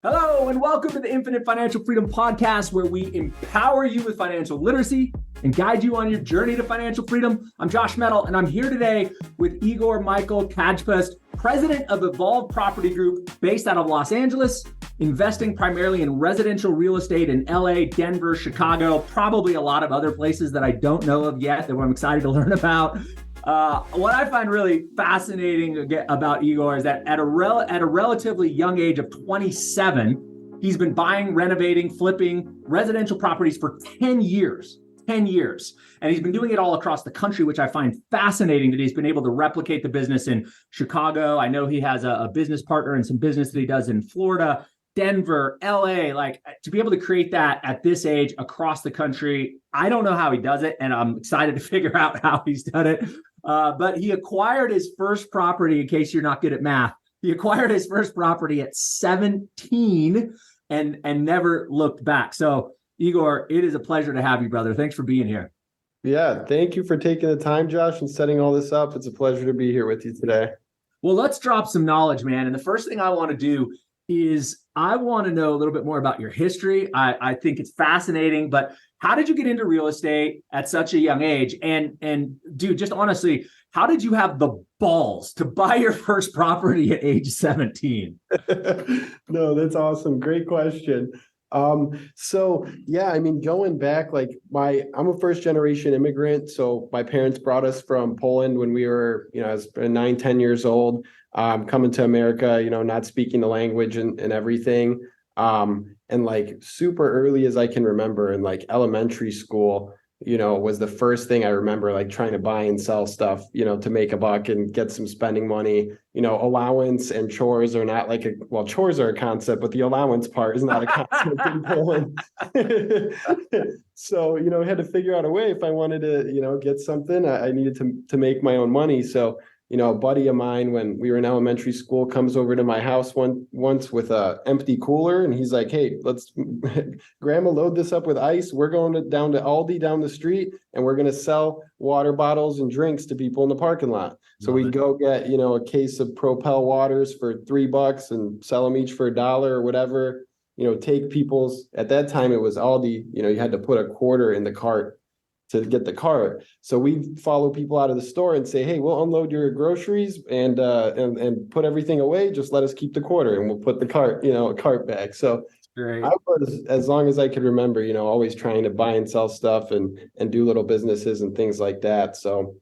Hello, and welcome to the Infinite Financial Freedom Podcast, where we empower you with financial literacy and guide you on your journey to financial freedom. I'm Josh Metal, and I'm here today with Igor Michael Kajpust, president of Evolve Property Group, based out of Los Angeles, investing primarily in residential real estate in LA, Denver, Chicago, probably a lot of other places that I don't know of yet that I'm excited to learn about. What I find really fascinating about Igor is that at a relatively young age of 27, he's been buying, renovating, flipping residential properties for 10 years. 10 years. And he's been doing it all across the country, which I find fascinating that he's been able to replicate the business in Chicago. I know he has a business partner and some business that he does in Florida, Denver, LA, like to be able to create that at this age across the country. I don't know how he does it, and I'm excited to figure out how he's done it. But he acquired his first property, in case you're not good at math, he acquired his first property at 17 and never looked back. So Igor, it is a pleasure to have you, brother. Thanks for being here. Yeah, thank you for taking the time, Josh, and setting all this up. It's a pleasure to be here with you today. Well, let's drop some knowledge, man. And the first thing I want to do is I want to know a little bit more about your history. I think it's fascinating, but how did you get into real estate at such a young age? And dude, just honestly, how did you have the balls to buy your first property at age 17? No, that's awesome. Great question. So yeah, I mean, going back, like I'm a first generation immigrant. So my parents brought us from Poland when we were, I was 9, 10 years old, coming to America, not speaking the language and everything. And like super early as I can remember in like elementary school, was the first thing I remember, like trying to buy and sell stuff, to make a buck and get some spending money. Allowance and chores are not like chores are a concept, but the allowance part is not a concept in Poland. So, I had to figure out a way if I wanted to, get something, I needed to make my own money. So, a buddy of mine, when we were in elementary school, comes over to my house once with a empty cooler, and he's like, "Hey, let's grandma load this up with ice. We're going down to Aldi down the street, and we're going to sell water bottles and drinks to people in the parking lot." So we go get, a case of Propel waters for $3 and sell them each for $1 or whatever. Take people's, at that time it was Aldi, you had to put a quarter in the cart to get the cart. So we follow people out of the store and say, "Hey, we'll unload your groceries and put everything away. Just let us keep the quarter and we'll put the cart, a cart back." So Great. I was, as long as I could remember, always trying to buy and sell stuff and do little businesses and things like that. So,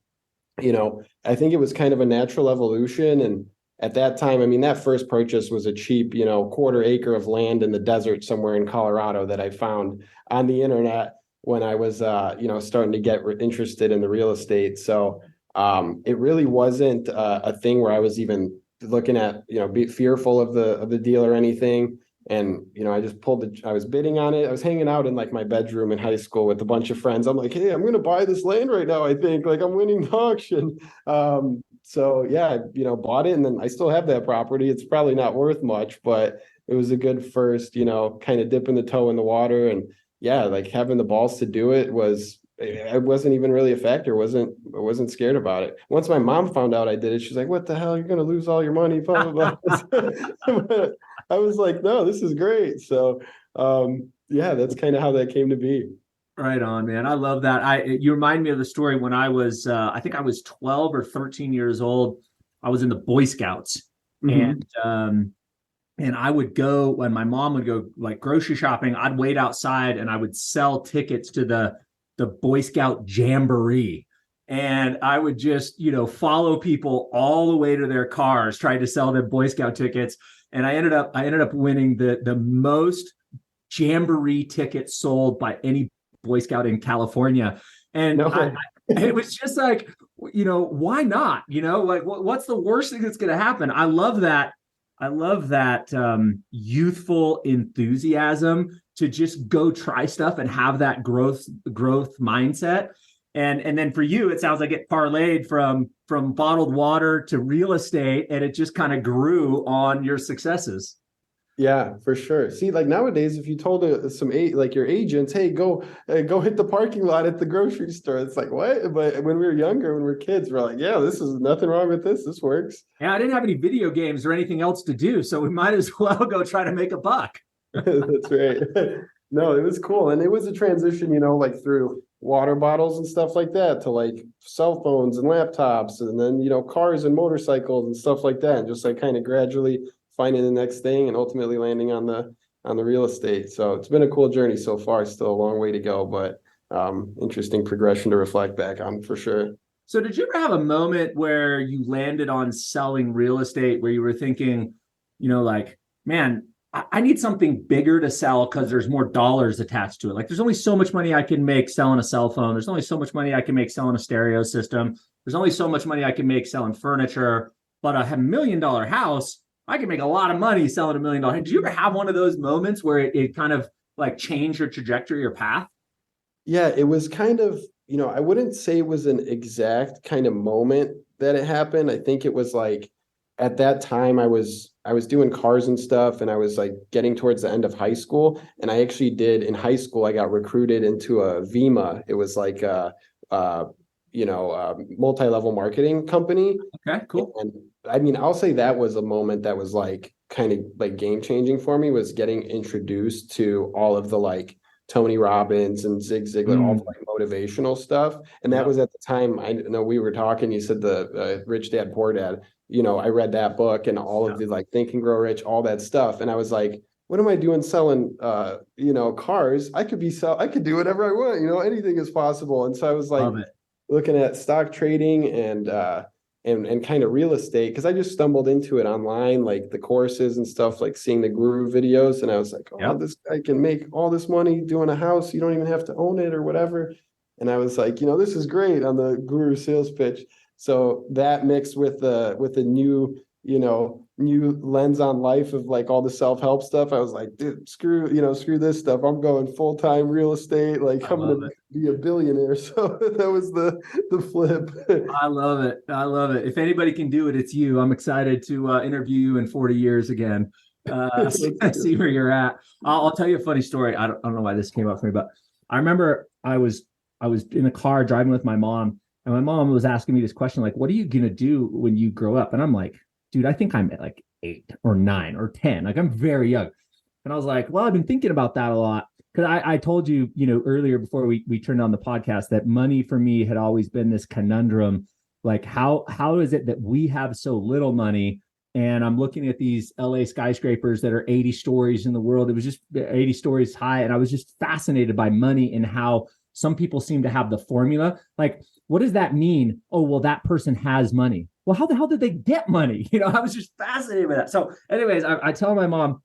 I think it was kind of a natural evolution. And at that time, I mean, that first purchase was a cheap, quarter acre of land in the desert somewhere in Colorado that I found on the internet when I was, starting to get interested in the real estate. So it really wasn't a thing where I was even looking at, be fearful of the deal or anything. And, I just I was bidding on it. I was hanging out in like my bedroom in high school with a bunch of friends. I'm like, "Hey, I'm going to buy this land right now. I think like I'm winning the auction." So yeah, bought it, and then I still have that property. It's probably not worth much, but it was a good first, kind of dipping the toe in the water. And yeah, like having the balls to do it wasn't even really a factor. I wasn't scared about it. Once my mom found out I did it, she's like, "What the hell? You're going to lose all your money." Blah, blah, blah. I was like, "No, this is great." So yeah, that's kind of how that came to be. Right on, man. I love that. You remind me of the story when I was, I think I was 12 or 13 years old. I was in the Boy Scouts. Mm-hmm. And I would go, when my mom would go like grocery shopping, I'd wait outside and I would sell tickets to the Boy Scout Jamboree. And I would just, follow people all the way to their cars, trying to sell them Boy Scout tickets. And I ended up winning the most Jamboree tickets sold by any Boy Scout in California. And it was just like, why not? Like what's the worst thing that's going to happen? I love that youthful enthusiasm to just go try stuff and have that growth mindset. And then for you, it sounds like it parlayed from bottled water to real estate, and it just kind of grew on your successes. Yeah, for sure. See, like nowadays, if you told like your agents, hey, go hit the parking lot at the grocery store, it's like, what? But when we were younger, when we were kids, we're like, yeah, this is nothing wrong with this. This works. Yeah, I didn't have any video games or anything else to do, so we might as well go try to make a buck. That's right. No, it was cool. And it was a transition, like through water bottles and stuff like that to like cell phones and laptops and then, cars and motorcycles and stuff like that. And just like kind of gradually finding the next thing and ultimately landing on the real estate. So it's been a cool journey so far. Still a long way to go, but interesting progression to reflect back on for sure. So did you ever have a moment where you landed on selling real estate where you were thinking, like, man, I need something bigger to sell because there's more dollars attached to it. Like there's only so much money I can make selling a cell phone. There's only so much money I can make selling a stereo system. There's only so much money I can make selling furniture, but a $1 million house, I can make a lot of money selling $1 million. Did you ever have one of those moments where it kind of like changed your trajectory or path? Yeah, it was kind of, I wouldn't say it was an exact kind of moment that it happened. I think it was like at that time I was doing cars and stuff, and I was like getting towards the end of high school. And I actually did in high school, I got recruited into a VIMA. It was like a multi-level marketing company. Okay, cool. And I mean, I'll say that was a moment that was like kind of like game changing for me, was getting introduced to all of the like Tony Robbins and Zig Ziglar, all the like motivational stuff. And that was at the time, I know we were talking, you said the Rich Dad, Poor Dad, I read that book and all of the like Think and Grow Rich, all that stuff. And I was like, what am I doing selling, cars? I could do whatever I want, anything is possible. And so I was like looking at stock trading and kind of real estate, because I just stumbled into it online, like the courses and stuff, like seeing the guru videos. And I was like, this guy can make all this money doing a house. You don't even have to own it or whatever. And I was like, this is great on the guru sales pitch. So that mixed with the new, new lens on life of like all the self-help stuff, I was like, dude, screw this stuff. I'm going full-time real estate. Like I'm going to be a billionaire. So that was the flip. I love it. I love it. If anybody can do it, it's you. I'm excited to interview you in 40 years again. See where you're at. I'll tell you a funny story. I don't know why this came up for me, but I remember I was in the car driving with my mom, and my mom was asking me this question, like, what are you going to do when you grow up? And I'm like, dude, I think I'm at like 8 or 9 or 10. Like I'm very young. And I was like, well, I've been thinking about that a lot. Because I told you, earlier before we turned on the podcast, that money for me had always been this conundrum. Like, how is it that we have so little money? And I'm looking at these LA skyscrapers that are 80 stories in the world. It was just 80 stories high. And I was just fascinated by money and how some people seem to have the formula. Like, what does that mean? Oh, well, that person has money. Well, how the hell did they get money? I was just fascinated by that. So anyways, I tell my mom,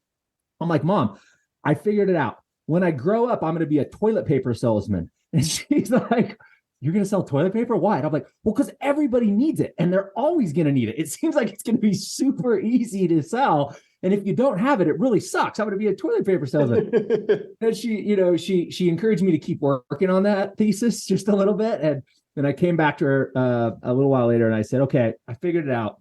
I'm like, Mom, I figured it out. When I grow up, I'm going to be a toilet paper salesman. And she's like, you're going to sell toilet paper? Why? And I'm like, well, because everybody needs it and they're always going to need it. It seems like it's going to be super easy to sell. And if you don't have it, it really sucks. I'm going to be a toilet paper salesman. And she encouraged me to keep working on that thesis just a little bit. And then I came back to her a little while later and I said, okay, I figured it out.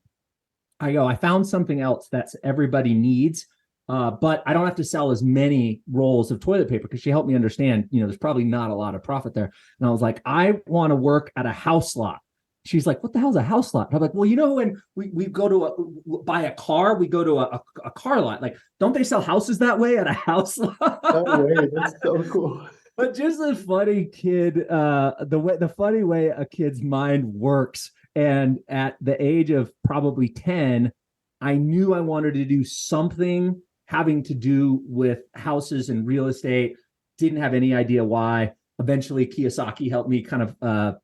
I found something else that's everybody needs. But I don't have to sell as many rolls of toilet paper, because she helped me understand, there's probably not a lot of profit there. And I was like, I want to work at a house lot. She's like, what the hell is a house lot? I'm like, well, when we go to buy a car, we go to a car lot. Like, don't they sell houses that way at a house lot? No way. That's so cool. But just a funny kid, the funny way a kid's mind works. And at the age of probably 10, I knew I wanted to do something having to do with houses and real estate. Didn't have any idea why. Eventually, Kiyosaki helped me kind of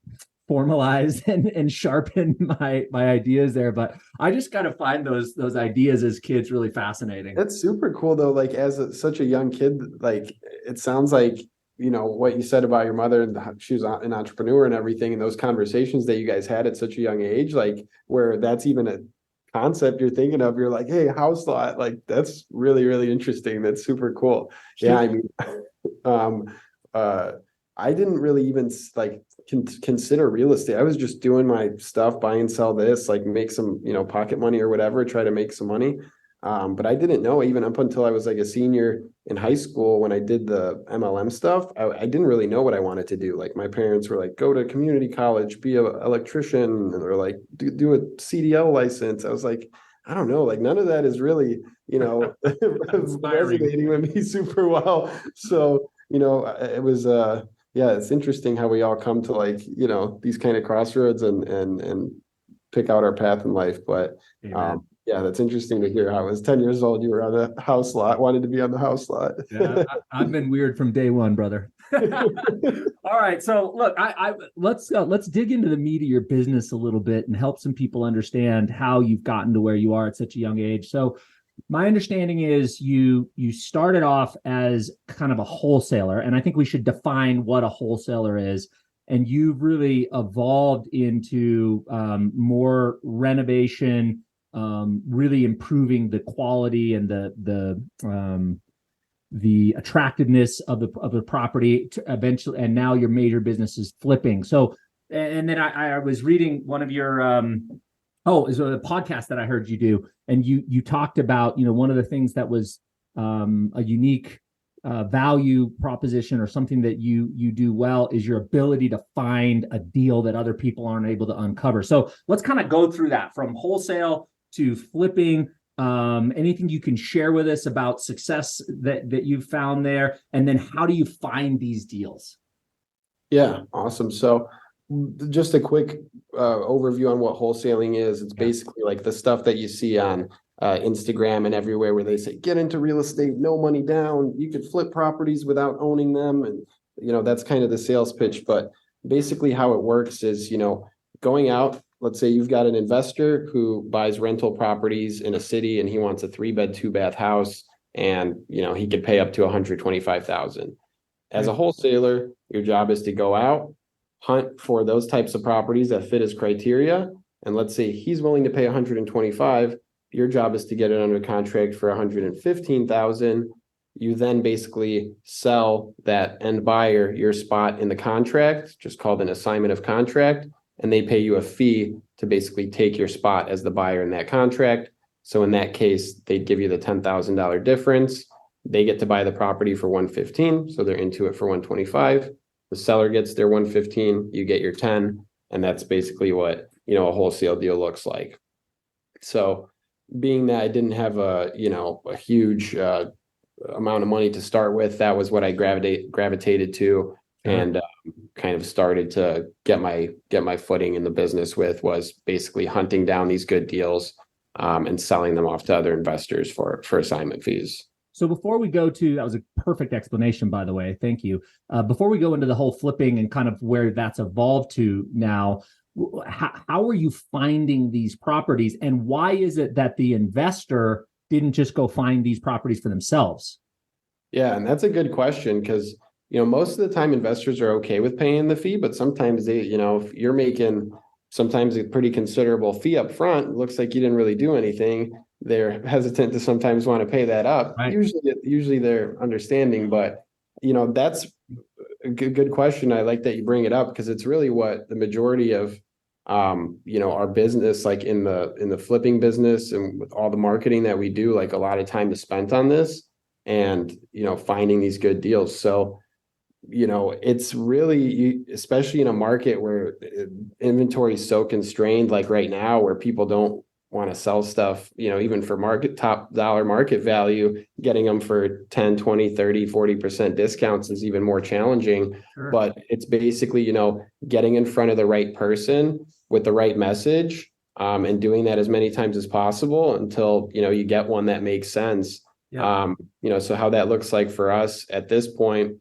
formalize and sharpen my ideas there. But I just kind of find those ideas as kids really fascinating. That's super cool, though. Like such a young kid, like it sounds like, what you said about your mother and she was an entrepreneur and everything, and those conversations that you guys had at such a young age, like where that's even a concept you're thinking of, you're like, hey, house lot, like that's really, really interesting. That's super cool. Yeah, I mean, I didn't really even like consider real estate. I was just doing my stuff, buy and sell this, like make some, pocket money or whatever, try to make some money. But I didn't know even up until I was like a senior in high school when I did the MLM stuff. I didn't really know what I wanted to do. Like my parents were like, go to community college, be an electrician, and they're like, do a CDL license. I was like, I don't know, like none of that is really, resonating with me super well. So, it was yeah, it's interesting how we all come to like, these kind of crossroads and pick out our path in life. But yeah, that's interesting to hear how I was 10 years old. You were on the house lot, wanted to be on the house lot. Yeah, I've been weird from day one, brother. All right. So look, let's dig into the meat of your business a little bit and help some people understand how you've gotten to where you are at such a young age. So my understanding is you started off as kind of a wholesaler, and I think we should define what a wholesaler is. And you've really evolved into more renovation, really improving the quality and the attractiveness of the property to eventually, and now your major business is flipping. So, and then I was reading one of your is a podcast that I heard you do, and you talked about one of the things that was a unique value proposition or something that you do well is your ability to find a deal that other people aren't able to uncover. So let's kind of go through that from wholesale to flipping. Anything you can share with us about success that you've found there, and then how do you find these deals? Yeah, awesome. So just a quick overview on what wholesaling is. It's basically like the stuff that you see on Instagram and everywhere where they say, get into real estate, no money down, you could flip properties without owning them. And, that's kind of the sales pitch. But basically how it works is, going out, let's say you've got an investor who buys rental properties in a city and he wants a 3-bed, 2-bath house, and, he could pay up to $125,000. As a wholesaler, your job is to go out, hunt for those types of properties that fit his criteria. And let's say he's willing to pay 125. Your job is to get it under contract for 115,000. You then basically sell that end buyer your spot in the contract, just called an assignment of contract, and they pay you a fee to basically take your spot as the buyer in that contract. So in that case, they'd give you the $10,000 difference. They get to buy the property for 115, so they're into it for 125. The seller gets their 115, you get your 10, and that's basically what a wholesale deal looks like. So being that I didn't have a huge amount of money to start with, that was what I gravitated to, and kind of started to get my footing in the business with, was basically hunting down these good deals and selling them off to other investors for assignment fees. So before we go to, that was a perfect explanation, by the way, thank you. Before we go into the whole flipping and kind of where that's evolved to now, how are you finding these properties, and why is it that the investor didn't just go find these properties for themselves? Yeah, and that's a good question, because most of the time investors are okay with paying the fee, but sometimes they, if you're making sometimes a pretty considerable fee up front, it looks like you didn't really do anything, they're hesitant to sometimes want to pay that up. Right. Usually they're understanding, but that's a good question. I like that you bring it up, because it's really what the majority of our business, like in the flipping business and with all the marketing that we do, like a lot of time is spent on this and finding these good deals. So it's really, especially in a market where inventory is so constrained, like right now, where people don't want to sell stuff, even for top dollar market value, getting them for 10, 20, 30, 40% discounts is even more challenging. Sure. But it's basically, getting in front of the right person with the right message, and doing that as many times as possible until, you get one that makes sense. Yeah. So how that looks like for us at this point,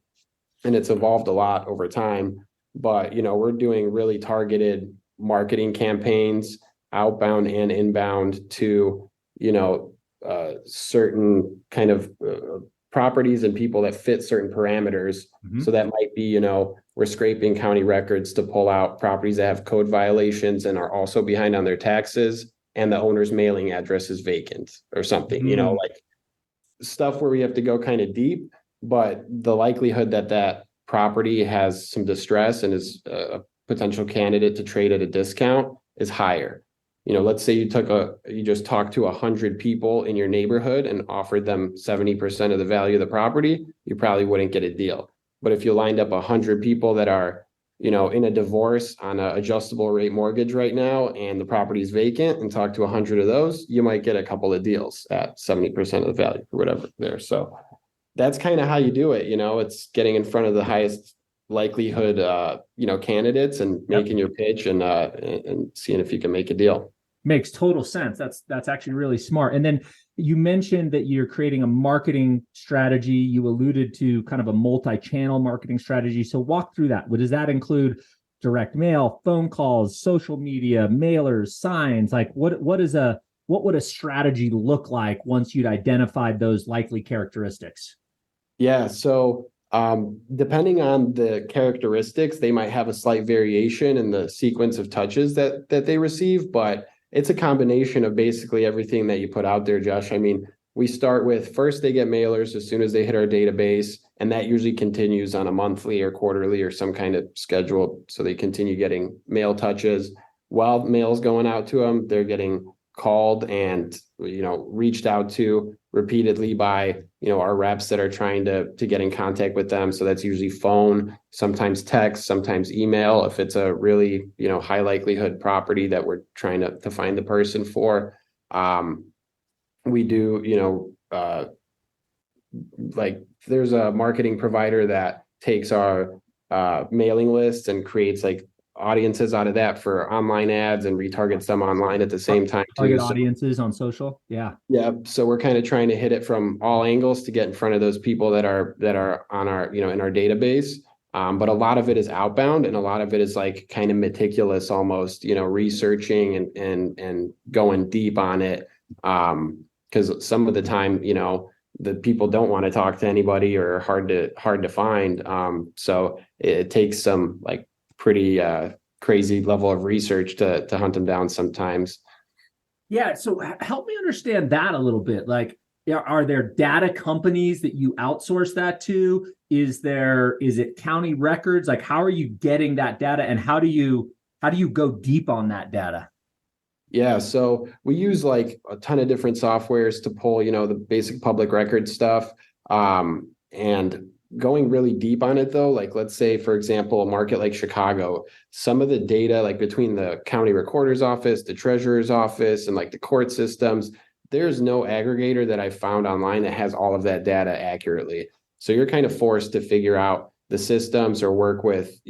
and it's evolved a lot over time, but, we're doing really targeted marketing campaigns, outbound and inbound, to, certain kind of properties and people that fit certain parameters. Mm-hmm. So that might be, we're scraping county records to pull out properties that have code violations and are also behind on their taxes, and the owner's mailing address is vacant or something, mm-hmm. Like stuff where we have to go kind of deep, but the likelihood that property has some distress and is a potential candidate to trade at a discount is higher. let's say you just talked to 100 people in your neighborhood and offered them 70% of the value of the property, you probably wouldn't get a deal. But if you lined up 100 people that are, in a divorce on an adjustable rate mortgage right now, and the property is vacant, and talk to 100 of those, you might get a couple of deals at 70% of the value or whatever there. So that's kind of how you do it. It's getting in front of the highest likelihood, candidates and making your pitch and seeing if you can make a deal. Makes total sense. That's actually really smart. And then you mentioned that you're creating a marketing strategy. You alluded to kind of a multi-channel marketing strategy. So walk through that. Does that include direct mail, phone calls, social media, mailers, signs? Like what would a strategy look like once you'd identified those likely characteristics? Yeah. So depending on the characteristics, they might have a slight variation in the sequence of touches that they receive, but it's a combination of basically everything that you put out there, Josh. I mean, we start with first they get mailers as soon as they hit our database, and that usually continues on a monthly or quarterly or some kind of schedule. So they continue getting mail touches. While mail's going out to them, they're getting called and, reached out to repeatedly by, our reps that are trying to get in contact with them. So that's usually phone, sometimes text, sometimes email. If it's a really, high likelihood property that we're trying to find the person for, we do, like there's a marketing provider that takes our mailing list and creates like audiences out of that for online ads and retargets them online at the same time too. Target audiences on social. Yeah. So we're kind of trying to hit it from all angles to get in front of those people that are on our, in our database. But a lot of it is outbound, and a lot of it is like kind of meticulous, almost, researching and going deep on it. Because some of the time, the people don't want to talk to anybody or hard to find. So it takes some like pretty crazy level of research to hunt them down sometimes. Yeah. So help me understand that a little bit. Like, are there data companies that you outsource that to? Is it county records? Like, how are you getting that data, and how do you go deep on that data? Yeah, so we use like a ton of different softwares to pull, the basic public record stuff. And going really deep on it though, like let's say, for example, a market like Chicago, some of the data like between the county recorder's office, the treasurer's office, and like the court systems, there's no aggregator that I found online that has all of that data accurately. So you're kind of forced to figure out the systems or work with,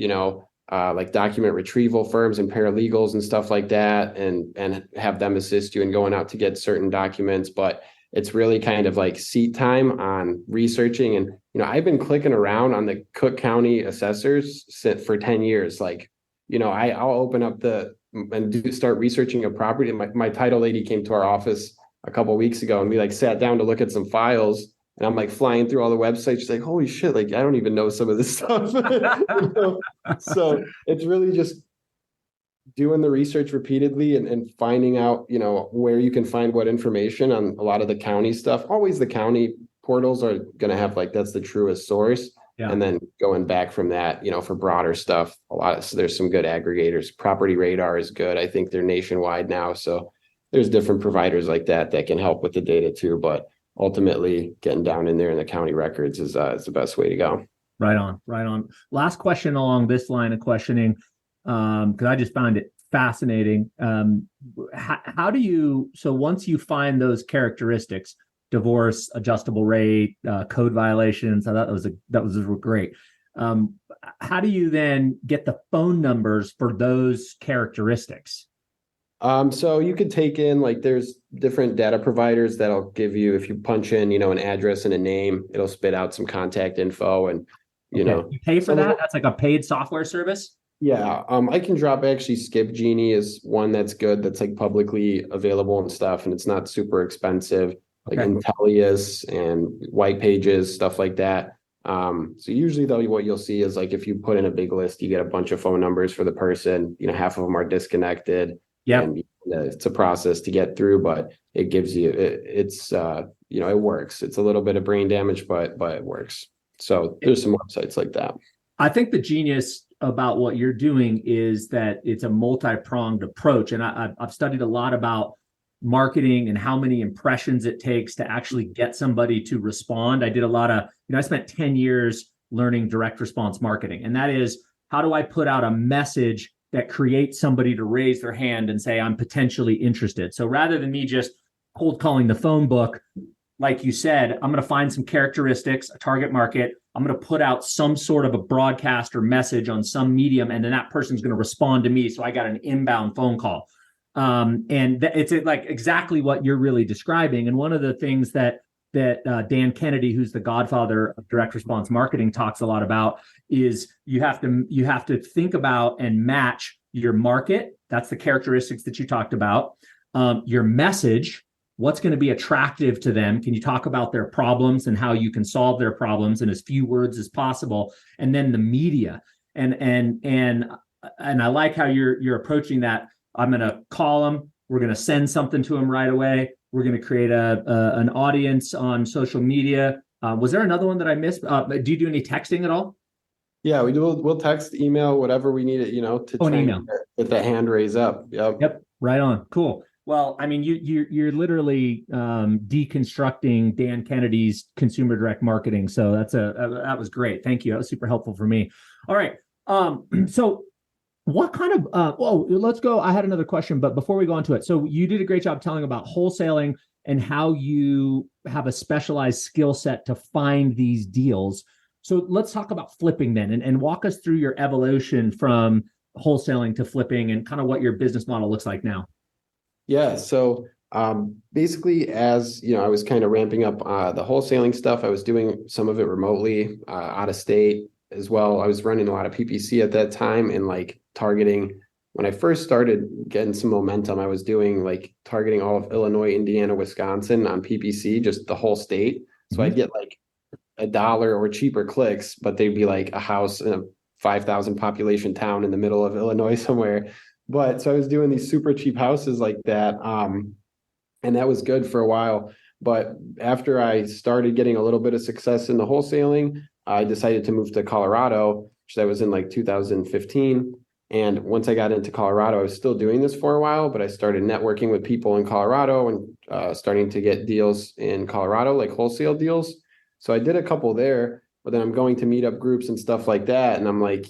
like document retrieval firms and paralegals and stuff like that, and have them assist you in going out to get certain documents. But it's really kind of like seat time on researching. And, I've been clicking around on the Cook County assessors for 10 years. Like, I'll open up start researching a property. My title lady came to our office a couple of weeks ago, and we like sat down to look at some files, and I'm like flying through all the websites. She's like, holy shit, like I don't even know some of this stuff. So it's really just doing the research repeatedly and finding out, where you can find what information on a lot of the county stuff. Always the county portals are going to have like, that's the truest source. Yeah. And then going back from that, for broader stuff, there's some good aggregators. Property Radar is good. I think they're nationwide now. So there's different providers like that can help with the data too. But ultimately getting down in there in the county records is the best way to go. Right on. Last question along this line of questioning, because I just found it fascinating. How do you, so once you find those characteristics, divorce, adjustable rate, code violations, I thought that was great. How do you then get the phone numbers for those characteristics? So you could take in, like, there's different data providers that'll give you, if you punch in, an address and a name, it'll spit out some contact info, and you pay for that. That's like a paid software service. Yeah. I can drop, actually, Skip Genie is one that's good, that's like publicly available and stuff, and it's not super expensive. Like Intellius and White Pages, stuff like that. So usually though, what you'll see is like, if you put in a big list, you get a bunch of phone numbers for the person, half of them are disconnected. Yeah. And it's a process to get through, but it gives you, it works. It's a little bit of brain damage, but it works. So there's some websites like that. I think the genius about what you're doing is that it's a multi-pronged approach. And I've studied a lot about marketing and how many impressions it takes to actually get somebody to respond. I did a lot of, I spent 10 years learning direct response marketing. And that is, how do I put out a message that creates somebody to raise their hand and say, I'm potentially interested? So rather than me just cold calling the phone book, like you said, I'm going to find some characteristics, a target market. I'm going to put out some sort of a broadcast or message on some medium, and then that person's going to respond to me. So I got an inbound phone call. It's like exactly what you're really describing. And one of the things that Dan Kennedy, who's the godfather of direct response marketing, talks a lot about is you have to think about and match your market. That's the characteristics that you talked about. Your message. What's going to be attractive to them? Can you talk about their problems and how you can solve their problems in as few words as possible? And then the media. And I like how you're approaching that. I'm going to call them. We're going to send something to them right away. We're going to create an audience on social media. Was there another one that I missed? Do you do any texting at all? Yeah, we do. We'll text, email, whatever we need it, to try and get the hand raise up. Yep. Right on. Cool. Well, I mean, you're literally deconstructing Dan Kennedy's consumer direct marketing. So that was great. Thank you. That was super helpful for me. All right. So what kind of let's go. I had another question, but before we go into it, so you did a great job telling about wholesaling and how you have a specialized skill set to find these deals. So let's talk about flipping then, and walk us through your evolution from wholesaling to flipping and kind of what your business model looks like now. Yeah. So basically, as I was kind of ramping up the wholesaling stuff. I was doing some of it remotely, out of state as well. I was running a lot of PPC at that time and like targeting. When I first started getting some momentum, I was doing like targeting all of Illinois, Indiana, Wisconsin on PPC, just the whole state. So I'd get like $1 or cheaper clicks, but they'd be like a house in a 5,000 population town in the middle of Illinois somewhere. But so I was doing these super cheap houses like that. And that was good for a while. But after I started getting a little bit of success in the wholesaling, I decided to move to Colorado, which that was in like 2015. And once I got into Colorado, I was still doing this for a while, but I started networking with people in Colorado and starting to get deals in Colorado, like wholesale deals. So I did a couple there, but then I'm going to meet up groups and stuff like that. And I'm like,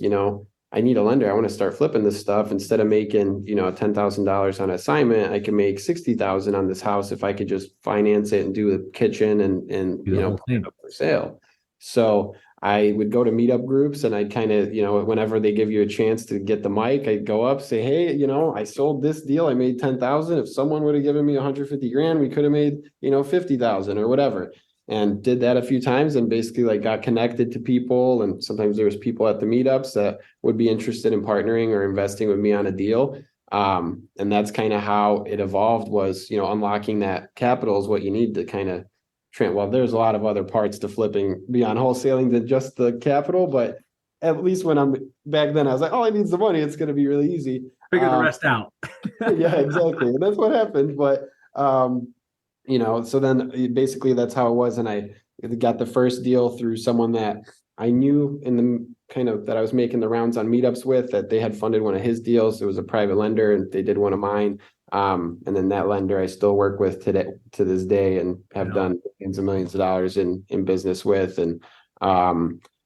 I need a lender. I want to start flipping this stuff. Instead of making, $10,000 on assignment, I can make 60,000 on this house if I could just finance it and do the kitchen and put it up for sale. So I would go to meetup groups and I'd kind of, whenever they give you a chance to get the mic, I'd go up, say, hey, I sold this deal. I made 10,000. If someone would have given me 150 grand, we could have made, 50,000 or whatever. And did that a few times and basically like got connected to people. And sometimes there was people at the meetups that would be interested in partnering or investing with me on a deal. And that's kind of how it evolved was, unlocking that capital is what you need to kind of well, there's a lot of other parts to flipping beyond wholesaling than just the capital. But at least when I'm back then, I was like, oh, I need some money. It's going to be really easy. Figure the rest out. Yeah, exactly. And that's what happened. But, so then basically that's how it was. And I got the first deal through someone that I knew in the kind of that I was making the rounds on meetups with, that they had funded one of his deals. It was a private lender and they did one of mine. And then that lender I still work with today to this day and have done millions of dollars in business with. And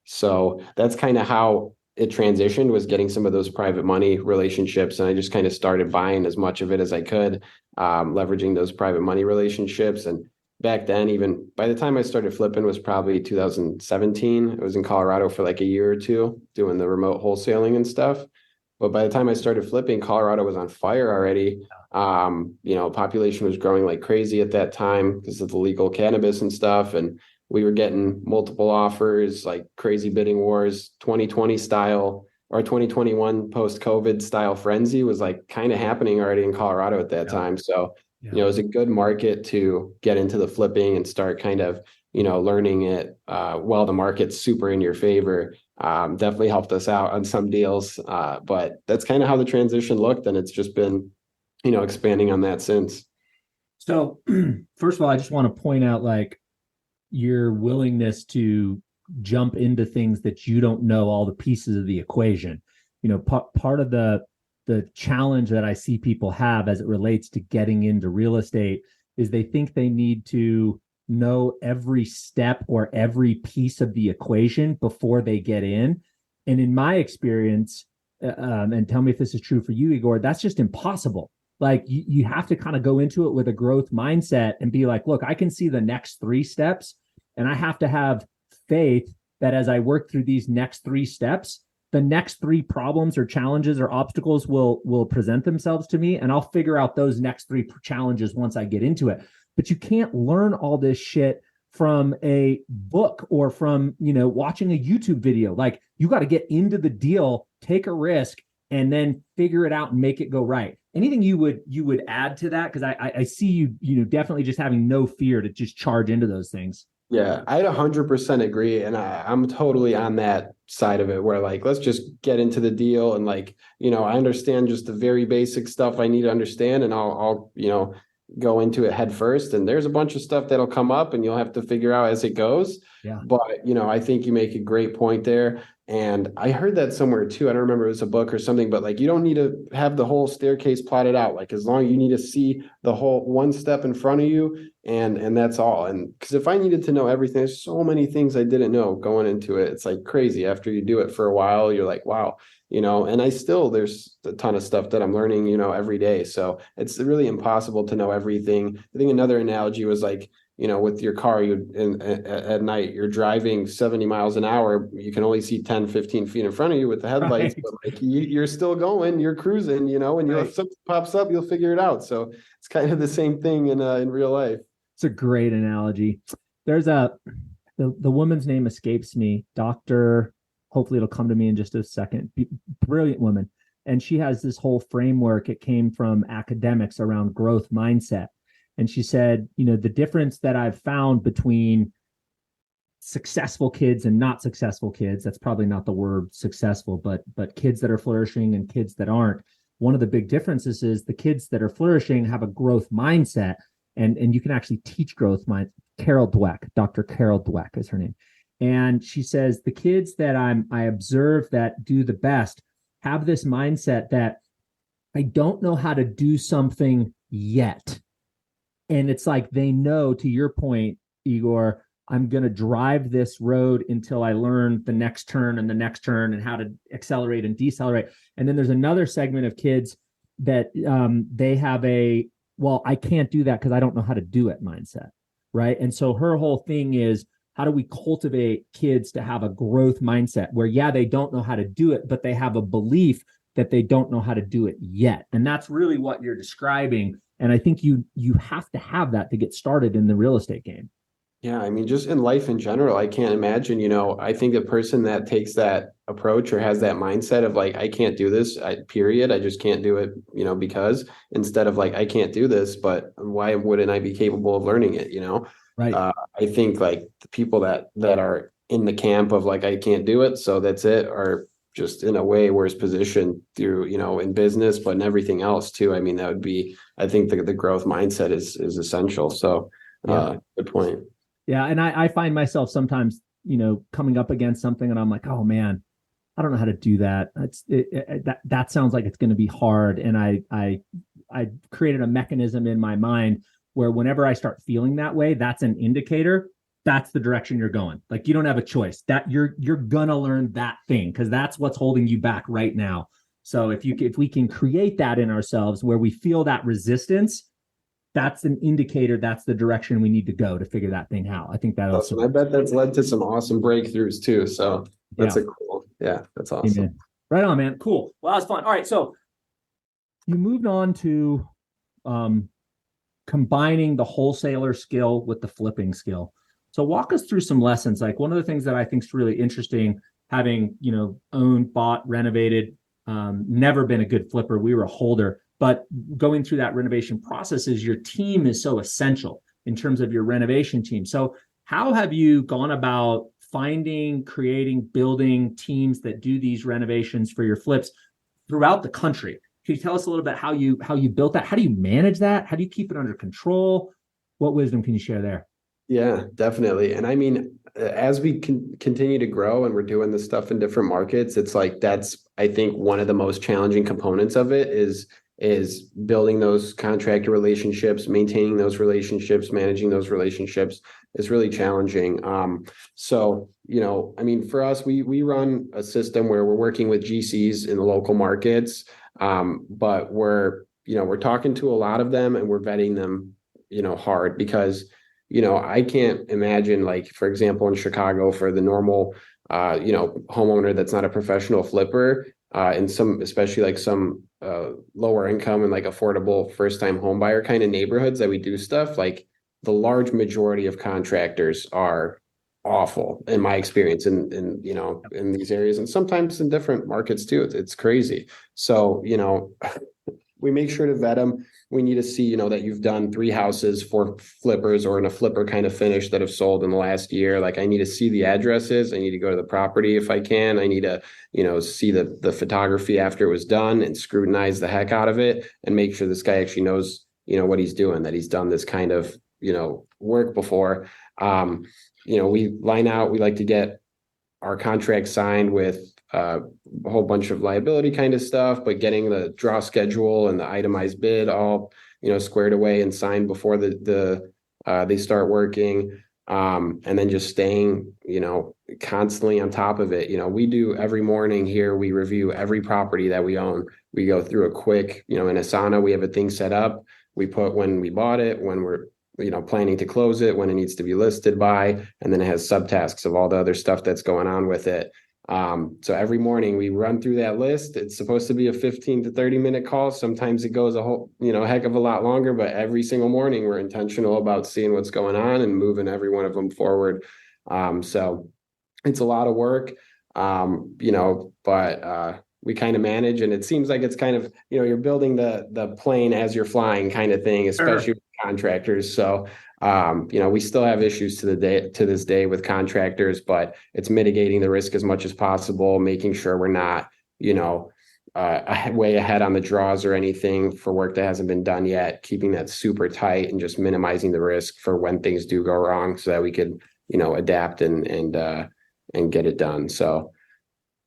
so that's kind of how it transitioned, was getting some of those private money relationships. And I just kind of started buying as much of it as I could, leveraging those private money relationships. And back then, even by the time I started flipping was probably 2017. I was in Colorado for like a year or two doing the remote wholesaling and stuff. But by the time I started flipping, Colorado was on fire already. Population was growing like crazy at that time because of the legal cannabis and stuff. And we were getting multiple offers, like crazy bidding wars, 2020 style or 2021 post-COVID style frenzy was like kind of happening already in Colorado at that time. So, it was a good market to get into the flipping and start kind of, learning it while the market's super in your favor. Definitely helped us out on some deals. But that's kind of how the transition looked. And it's just been, expanding on that since. So first of all, I just want to point out like your willingness to jump into things that you don't know all the pieces of the equation. Part of the challenge that I see people have as it relates to getting into real estate is they think they need to know every step or every piece of the equation before they get in. And in my experience, and tell me if this is true for you, Igor, that's just impossible. Like you have to kind of go into it with a growth mindset and be like, look, I can see the next 3 steps, and I have to have faith that as I work through these next 3 steps, the next 3 problems or challenges or obstacles will present themselves to me, and I'll figure out those next 3 challenges once I get into it. But you can't learn all this shit from a book or from, watching a YouTube video. Like, you got to get into the deal, take a risk, and then figure it out and make it go right. Anything you would add to that? Because I see you definitely just having no fear to just charge into those things. Yeah, I'd 100% agree. And I'm totally on that side of it where, like, let's just get into the deal. And like, I understand just the very basic stuff I need to understand, and I'll go into it head first. And there's a bunch of stuff that'll come up and you'll have to figure out as it goes. Yeah. But, I think you make a great point there. And I heard that somewhere too. I don't remember if it was a book or something, but like, you don't need to have the whole staircase plotted out. Like, as long as you need to see the whole one step in front of you, and that's all. And because if I needed to know everything, there's so many things I didn't know going into it. It's like crazy. After you do it for a while, you're like, wow, and there's a ton of stuff that I'm learning, every day. So it's really impossible to know everything. I think another analogy was like, with your car, at night, you're driving 70 miles an hour. You can only see 10, 15 feet in front of you with the headlights, right. But like you're still going, you're cruising, and if something pops up, you'll figure it out. So it's kind of the same thing in real life. It's a great analogy. There's the woman's name escapes me, Dr. Hopefully it'll come to me in just a second. Brilliant woman. And she has this whole framework. It came from academics around growth mindset. And she said, the difference that I've found between successful kids and not successful kids, that's probably not the word successful, but kids that are flourishing and kids that aren't. One of the big differences is the kids that are flourishing have a growth mindset, and you can actually teach growth mind. Dr. Carol Dweck is her name. And she says the kids that I observe that do the best have this mindset that I don't know how to do something yet. And it's like they know, to your point, Igor, I'm going to drive this road until I learn the next turn and the next turn and how to accelerate and decelerate. And then there's another segment of kids that they have I can't do that because I don't know how to do it mindset, right? And so her whole thing is, how do we cultivate kids to have a growth mindset where, they don't know how to do it, but they have a belief that they don't know how to do it yet. And that's really what you're describing. And I think you have to have that to get started in the real estate game. Yeah, I mean, just in life in general, I can't imagine, I think a person that takes that approach or has that mindset of like, I can't do this, period. I just can't do it, because instead of like, I can't do this, but why wouldn't I be capable of learning it, Right. I think like the people that are in the camp of like, I can't do it, so that's it, are just in a way worse position through, in business, but in everything else too. I mean, that would be, I think the growth mindset is essential. So good point. Yeah. And I find myself sometimes, coming up against something and I'm like, oh man, I don't know how to do that. That sounds like it's going to be hard. And I created a mechanism in my mind where whenever I start feeling that way, that's an indicator. That's the direction you're going. Like, you don't have a choice. That you're gonna learn that thing because that's what's holding you back right now. So if we can create that in ourselves where we feel that resistance, that's an indicator. That's the direction we need to go to figure that thing out. I think that also. I bet that's led to some awesome breakthroughs too. So that's that's awesome. Amen. Right on, man. Cool. Well, that was fun. All right, so you moved on to combining the wholesaler skill with the flipping skill. So walk us through some lessons. Like, one of the things that I think is really interesting, having, owned, bought, renovated, never been a good flipper. We were a holder, but going through that renovation process is your team is so essential in terms of your renovation team. So how have you gone about finding, creating, building teams that do these renovations for your flips throughout the country? Can you tell us a little bit how you built that? How do you manage that? How do you keep it under control? What wisdom can you share there? Yeah, definitely. And I mean, as we continue to grow and we're doing this stuff in different markets, it's like that's, I think, one of the most challenging components of it is building those contractor relationships, maintaining those relationships, managing those relationships is really challenging. So, I mean, for us, we run a system where we're working with GCs in the local markets, but we're talking to a lot of them and we're vetting them, hard because I can't imagine, like, for example, in Chicago for the normal, homeowner that's not a professional flipper, and especially like some lower income and like affordable first time home buyer kind of neighborhoods that we do stuff, like the large majority of contractors are awful in my experience in these areas and sometimes in different markets too. It's crazy. So, we make sure to vet them. We need to see, that you've done 3 houses, 4 flippers or in a flipper kind of finish that have sold in the last year. Like I need to see the addresses. I need to go to the property if I can. I need to, see the photography after it was done and scrutinize the heck out of it and make sure this guy actually knows, what he's doing, that he's done this kind of, work before. We line out, we like to get our contract signed with a whole bunch of liability kind of stuff, but getting the draw schedule and the itemized bid all, squared away and signed before they start working. And then just staying, constantly on top of it. We do every morning here, we review every property that we own. We go through a quick, in Asana, we have a thing set up. We put when we bought it, when we're planning to close it, when it needs to be listed by, and then it has subtasks of all the other stuff that's going on with it. So every morning we run through that list. It's supposed to be a 15 to 30-minute call. Sometimes it goes a whole, heck of a lot longer, but every single morning we're intentional about seeing what's going on and moving every one of them forward. So it's a lot of work, but we kind of manage, and it seems like it's kind of, you're building the plane as you're flying kind of thing, especially with contractors. So, we still have issues to this day with contractors, but it's mitigating the risk as much as possible, making sure we're not, way ahead on the draws or anything for work that hasn't been done yet, keeping that super tight and just minimizing the risk for when things do go wrong so that we could, adapt and get it done. So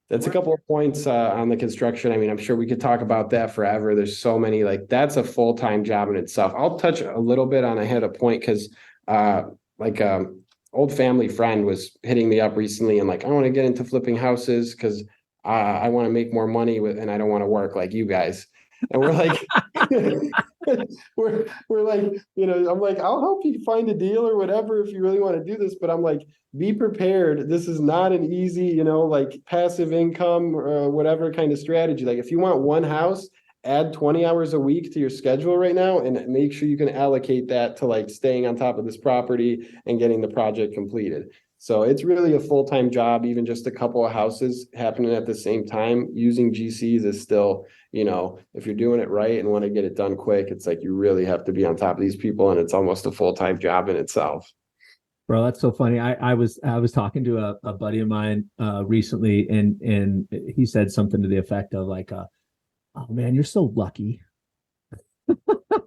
that's a couple of points on the construction. I mean, I'm sure we could talk about that forever. There's so many, like that's a full-time job in itself. I'll touch a little bit on, I had a point because old family friend was hitting me up recently and like, I want to get into flipping houses because I want to make more money and I don't want to work like you guys. And we're like, we're like, I'm like, I'll help you find a deal or whatever if you really want to do this. But I'm like, be prepared. This is not an easy, like passive income or whatever kind of strategy. Like if you want one house, add 20 hours a week to your schedule right now and make sure you can allocate that to like staying on top of this property and getting the project completed. So it's really a full-time job. Even just a couple of houses happening at the same time using GCs is still, if you're doing it right and want to get it done quick, it's like you really have to be on top of these people, and it's almost a full-time job in itself. Bro, that's so funny. I was talking to a buddy of mine recently, and he said something to the effect of like, "Oh man, you're so lucky.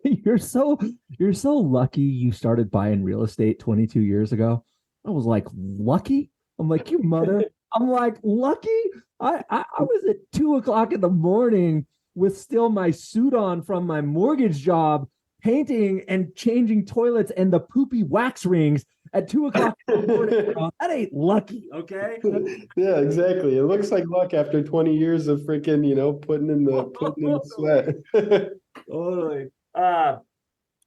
you're so lucky you started buying real estate 22 years ago." I was like, lucky? I'm like, you mother. I'm like, lucky? I was at 2:00 in the morning with still my suit on from my mortgage job, painting and changing toilets and the poopy wax rings at 2:00 in the morning. Bro. That ain't lucky, okay? Yeah, exactly. It looks like luck after 20 years of freaking, putting in the sweat. Totally.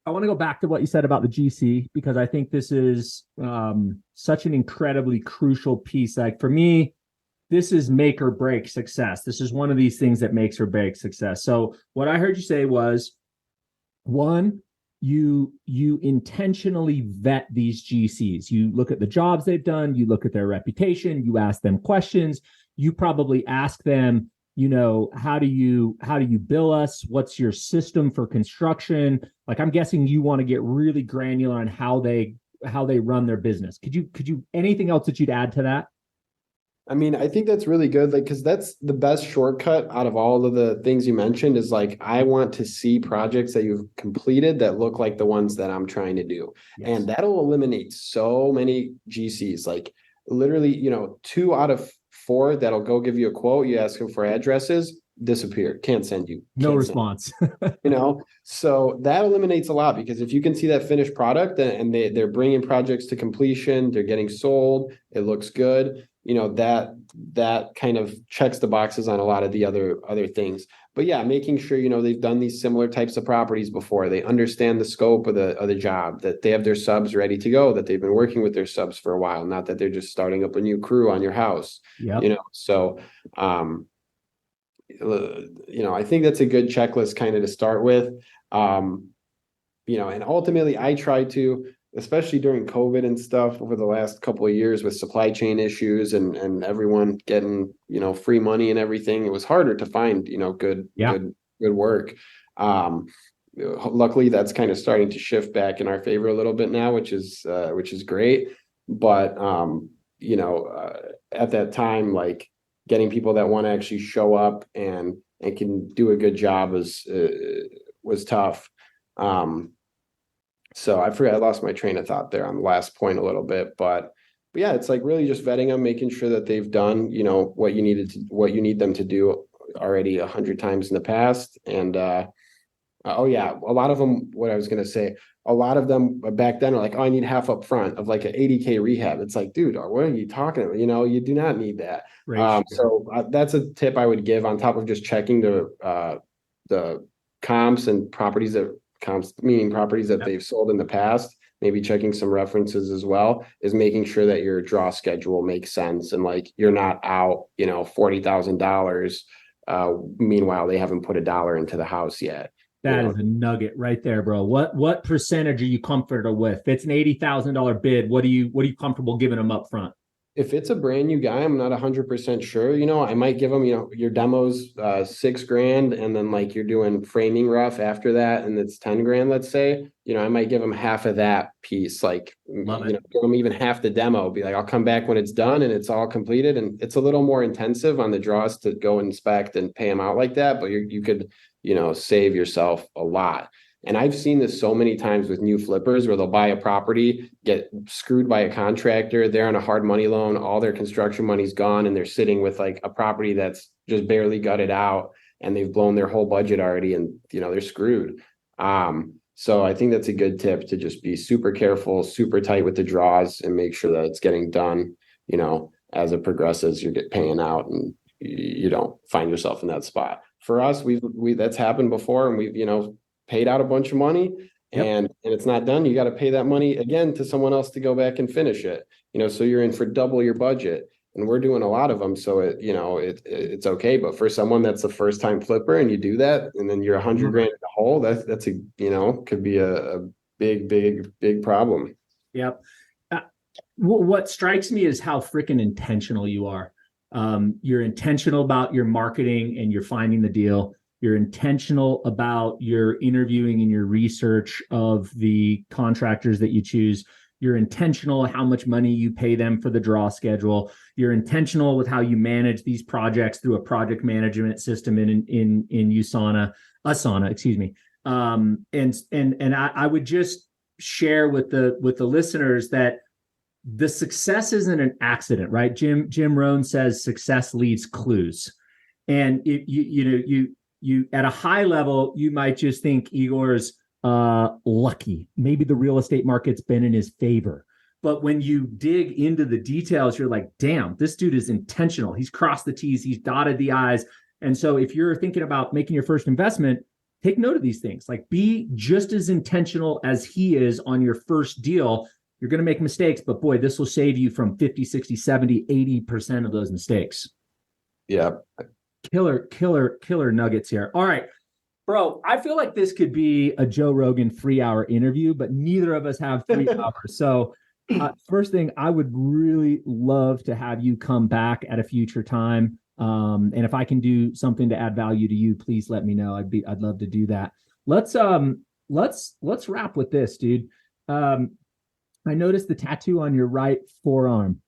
I want to go back to what you said about the GC, because I think this is such an incredibly crucial piece. Like for me, this is make or break success. This is one of these things that makes or breaks success. So what I heard you say was, one, you intentionally vet these GCs. You look at the jobs they've done, you look at their reputation, you ask them questions, you probably ask them, how do you bill us? What's your system for construction? Like, I'm guessing you want to get really granular on how they run their business. Could you anything else that you'd add to that? I mean, I think that's really good. Like, cause that's the best shortcut out of all of the things you mentioned is like, I want to see projects that you've completed that look like the ones that I'm trying to do. Yes. And that'll eliminate so many GCs, like literally, 2 out of 4 that'll go give you a quote. You ask them for addresses, disappear, can't send you. No Can't response. So that eliminates a lot because if you can see that finished product and they're bringing projects to completion, they're getting sold, it looks good, that kind of checks the boxes on a lot of the other things. But yeah, making sure, they've done these similar types of properties before, they understand the scope of the job, that they have their subs ready to go, that they've been working with their subs for a while, not that they're just starting up a new crew on your house. Yeah. So I think that's a good checklist kind of to start with. And ultimately I try to, especially during COVID and stuff over the last couple of years with supply chain issues and everyone getting, free money and everything, it was harder to find, good work. Luckily that's kind of starting to shift back in our favor a little bit now, which is great. But, at that time, like, getting people that want to actually show up and can do a good job was tough. So I forgot, I lost my train of thought there on the last point a little bit, but yeah, it's like really just vetting them, making sure that they've done, what you need them to do already 100 times in the past. And a lot of them, what I was going to say, a lot of them back then are like, oh, I need half up front of like an 80K rehab. It's like, dude, what are you talking about? You do not need that. Right. So that's a tip I would give on top of just checking the comps and properties meaning properties that they've sold in the past, maybe checking some references as well, is making sure that your draw schedule makes sense. And like, you're not out, $40,000. Meanwhile, they haven't put $1 into the house yet. That is a nugget right there, bro. What percentage are you comfortable with? If it's an $80,000 bid, what are you comfortable giving them up front? If it's a brand new guy, I'm not 100% sure. I might give them, your demos, $6,000, and then like you're doing framing rough after that, and it's $10,000, let's say. I might give them half of that piece, like, give them even half the demo. Be like, I'll come back when it's done and it's all completed. And it's a little more intensive on the draws to go inspect and pay them out like that, but you could, save yourself a lot. And I've seen this so many times with new flippers where they'll buy a property, get screwed by a contractor. They're on a hard money loan. All their construction money's gone. And they're sitting with like a property that's just barely gutted out and they've blown their whole budget already. And, they're screwed. So I think that's a good tip to just be super careful, super tight with the draws and make sure that it's getting done, as it progresses, you get paying out and you don't find yourself in that spot. For us, that's happened before, and we've, paid out a bunch of money and it's not done. You got to pay that money again to someone else to go back and finish it, so you're in for double your budget, and we're doing a lot of them. So it's okay. But for someone that's the first time flipper and you do that, and then you're $100,000 in the hole, that's could be a big problem. Yep. What strikes me is how freaking intentional you are. You're intentional about your marketing and you're finding the deal. You're intentional about your interviewing and your research of the contractors that you choose. You're intentional how much money you pay them for the draw schedule. You're intentional with how you manage these projects through a project management system in Asana, excuse me. And I would just share with the listeners that the success isn't an accident, right? Jim Rohn says success leaves clues. And you at a high level, you might just think Igor's lucky. Maybe the real estate market's been in his favor. But when you dig into the details, you're like, damn, this dude is intentional. He's crossed the T's, he's dotted the I's. And so if you're thinking about making your first investment, take note of these things. Like, be just as intentional as he is on your first deal. You're going to make mistakes, but boy, this will save you from 50, 60, 70, 80% of those mistakes. Yeah. Killer nuggets here. All right, bro, I feel like this could be a Joe Rogan 3-hour interview, but neither of us have 3 hours. So first thing, I would really love to have you come back at a future time. And if I can do something to add value to you, please let me know. I'd love to do that. Let's wrap with this, dude. I noticed the tattoo on your right forearm.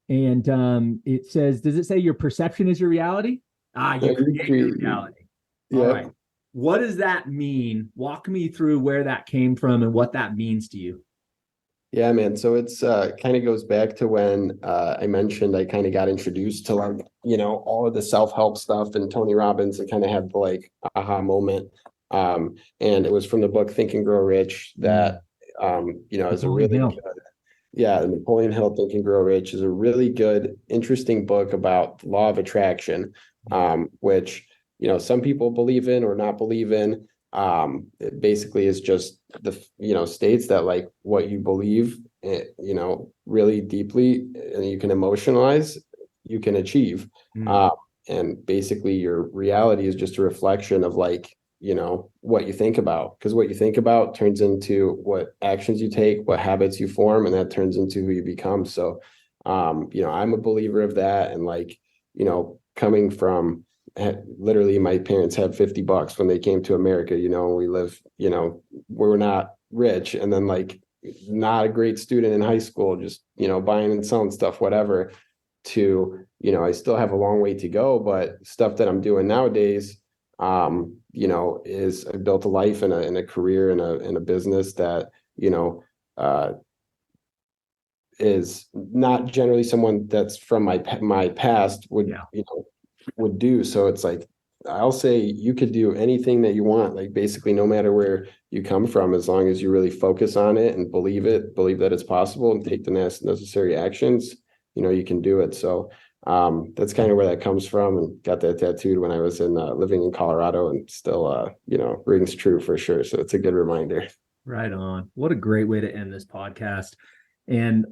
And it says, does it say your perception is your reality? You create your reality. Yeah. All right. What does that mean? Walk me through where that came from and what that means to you. Yeah, man. So it's kind of goes back to when I mentioned I kind of got introduced to like, all of the self-help stuff and Tony Robbins and kind of had the like aha moment. And it was from the book Think and Grow Rich that, is a really good, Napoleon Hill, Think and Grow Rich is a really good, interesting book about the law of attraction, which, some people believe in or not believe in. It basically is just states that like what you believe, really deeply and you can emotionalize, you can achieve. And basically your reality is just a reflection of like, what you think about, because what you think about turns into what actions you take, what habits you form, and that turns into who you become. So, I'm a believer of that. And like, coming from literally my parents had $50 when they came to America, we live, we're not rich. And then like not a great student in high school, just, buying and selling stuff, whatever, to, I still have a long way to go, but stuff that I'm doing nowadays, is I built a life and a career and a business that, is not generally someone that's from my past would, would do. So it's like, I'll say you could do anything that you want, like basically no matter where you come from, as long as you really focus on it and believe that it's possible and take the necessary actions, you can do it. So that's kind of where that comes from, and got that tattooed when I was living in Colorado, and still, rings true for sure. So it's a good reminder. Right on. What a great way to end this podcast. And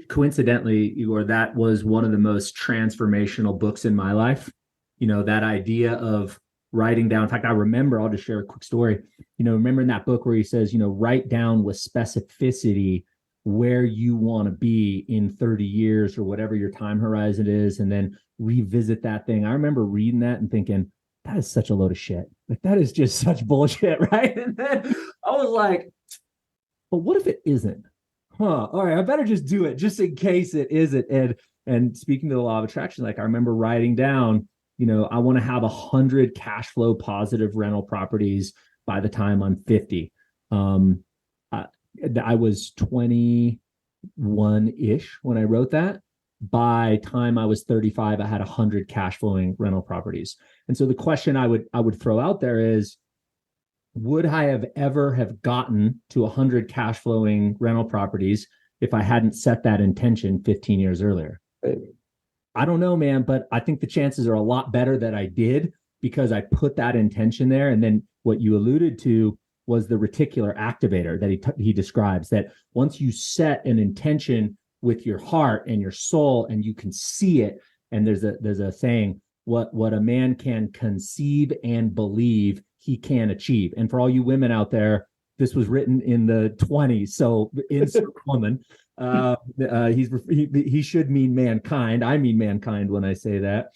coincidentally, Igor, that was one of the most transformational books in my life. That idea of writing down. In fact, I'll just share a quick story. Remember in that book where he says, write down with specificity where you want to be in 30 years or whatever your time horizon is, and then revisit that thing. I remember reading that and thinking, that is such a load of shit. Like, that is just such bullshit, right? And then I was like, but what if it isn't? All right, I better just do it just in case it isn't. And speaking to the law of attraction, like I remember writing down, I want to have 100 cash flow positive rental properties by the time I'm 50. I was 21-ish when I wrote that. By time I was 35, I had 100 cash flowing rental properties. And so the question I would throw out there is, would I have ever have gotten to 100 cash flowing rental properties if I hadn't set that intention 15 years earlier? Right. I don't know, man, but I think the chances are a lot better that I did, because I put that intention there. And then what you alluded to was the reticular activator that he describes, that once you set an intention with your heart and your soul and you can see it, and there's a saying, what a man can conceive and believe, he can achieve. And for all you women out there, this was written in the 20s, so insert woman. He should mean mankind. I mean mankind when I say that.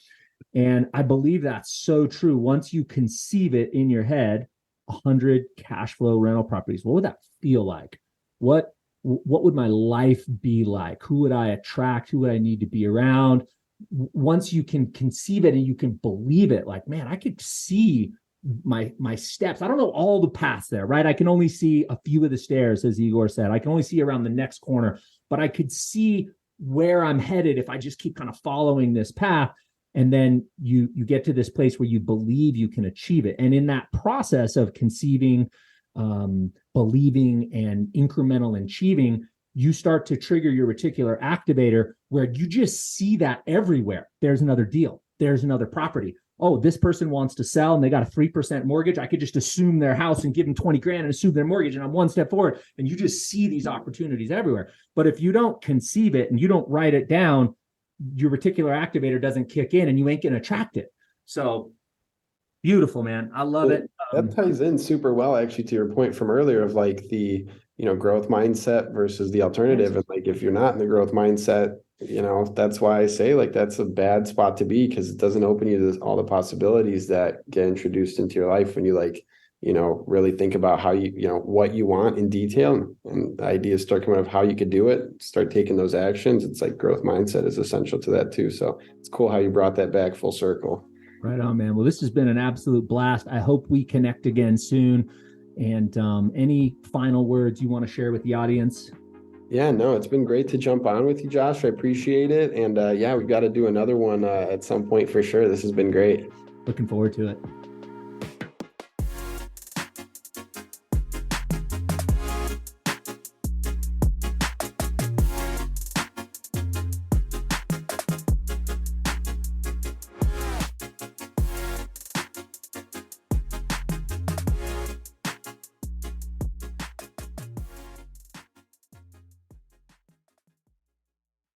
And I believe that's so true. Once you conceive it in your head, 100 cash flow rental properties, what would that feel like? What would my life be like? Who would I attract? Who would I need to be around? Once you can conceive it and you can believe it, like, man, I could see my steps. I don't know all the paths there, right? I can only see a few of the stairs, as Igor said. I can only see around the next corner, but I could see where I'm headed if I just keep kind of following this path. And then you get to this place where you believe you can achieve it. And in that process of conceiving, believing, and incremental achieving, you start to trigger your reticular activator, where you just see that everywhere. There's another deal. There's another property. Oh, this person wants to sell and they got a 3% mortgage. I could just assume their house and give them 20 grand and assume their mortgage, and I'm one step forward. And you just see these opportunities everywhere. But if you don't conceive it and you don't write it down, your reticular activator doesn't kick in and you ain't going to attract it. So beautiful, man. I love it. That ties in super well, actually, to your point from earlier of like the, growth mindset versus the alternative. And like, if you're not in the growth mindset, that's why I say like, that's a bad spot to be, because it doesn't open you to all the possibilities that get introduced into your life when you like, really think about how what you want in detail, and the ideas start coming up how you could do it, start taking those actions. It's like growth mindset is essential to that too. So it's cool how you brought that back full circle. Right on, man. Well, this has been an absolute blast. I hope we connect again soon. And any final words you want to share with the audience? Yeah, no, it's been great to jump on with you, Josh. I appreciate it. And we've got to do another one at some point for sure. This has been great. Looking forward to it.